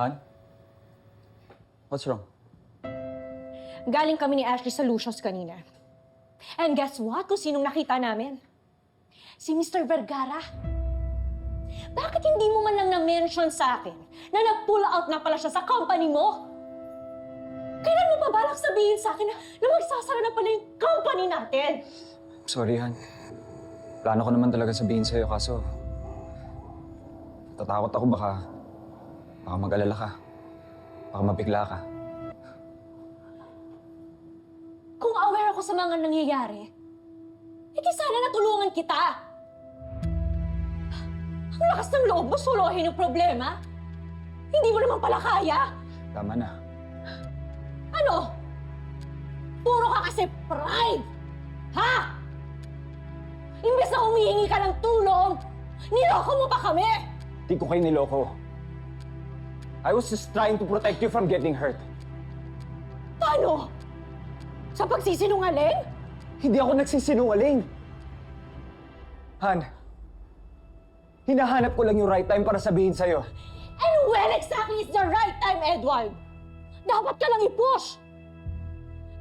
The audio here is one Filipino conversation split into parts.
Han? What's wrong? Galing kami ni Ashley sa Lucius kanina. And guess what? Kung sinong nakita namin? Si Mr. Vergara. Bakit hindi mo man lang na-mention sa akin na nag-pull out na pala siya sa company mo? Kailan mo pa balak sabihin sa akin na magsasara na pala yung company natin? Sorry, Han. Plano ko naman talaga sabihin sa'yo, kaso... Tatakot ako baka mag-alala ka. Baka mabigla ka. Kung aware ako sa mga nangyayari, hindi sana natulungan kita. Ang lakas ng loob mo suluhin yung problema. Hindi mo naman pala kaya. Tama na. Ano? Puro ka kasi pride! Ha? Imbes na humihingi ka ng tulong, niloko mo pa kami! Di ko kayo niloko. I was just trying to protect you from getting hurt. Paano? Sa pagsisinungaling? Hindi ako nagsisinungaling. Han, hinahanap ko lang yung right time para sabihin sa'yo. And when exactly is the right time, Edward? Dapat ka lang i-push!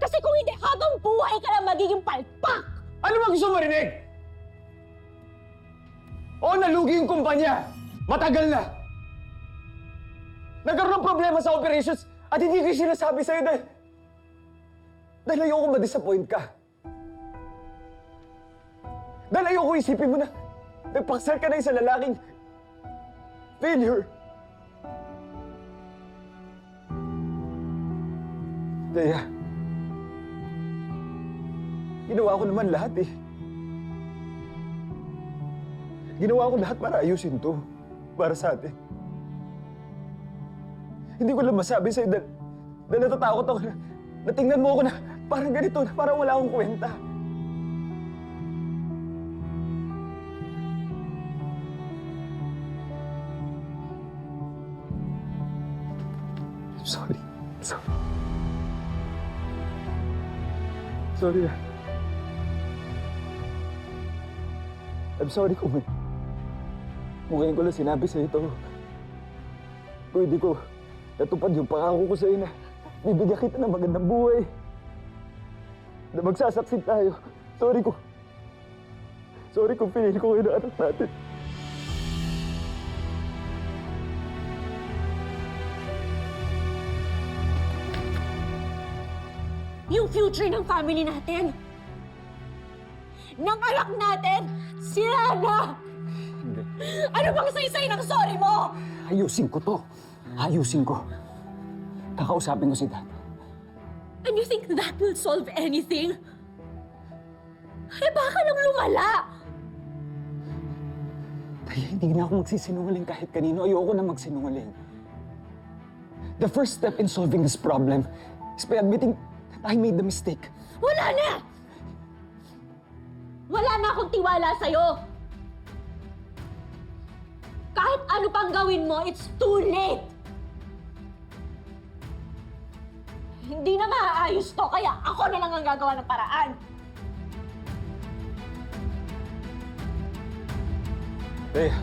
Kasi kung hindi, habang buhay ka lang magiging palpak! Ano ba gusto mo marinig? Oo, nalugi yung kumpanya. Matagal na. Nagkaroon ng problema sa operations at hindi ko sinasabi sa'yo dahil ayoko ma-disappoint ka. Dahil ayoko isipin mo na nagpaksal ka na isang lalaking failure. Daya, ginawa ko naman lahat eh. Ginawa ko lahat para ayusin to. Para sa atin. Hindi ko lang masabi sa'yo dahil natatakot ako na tingnan mo ako na parang ganito, na parang wala akong kwenta. I'm sorry. I'm sorry. Sorry na. I'm sorry kung ngayon ko lang sinabi sa'yo ito. Kung hindi ko natupad yung pangako ko sa'yo na bibigyan kita ng magandang buhay. Na magsasaksin tayo. Sorry kung pinili ko kayo ng anak natin. Yung future ng family natin, ng anak natin, sila na! Hindi. Ano bang saysay ng sorry mo? Ayusin ko to. Ayusin ko. Kakausapin ko si Dad. And you think that will solve anything? Eh baka lang lumala! Daya, hindi na ako magsisinungaling kahit kanino. Ayoko na magsinungaling. The first step in solving this problem is by admitting that I made the mistake. Wala na! Wala na akong tiwala sa'yo! Kahit ano pang gawin mo, it's too late! Hindi na maaayos to, kaya ako na lang ang gagawa ng paraan! Daya,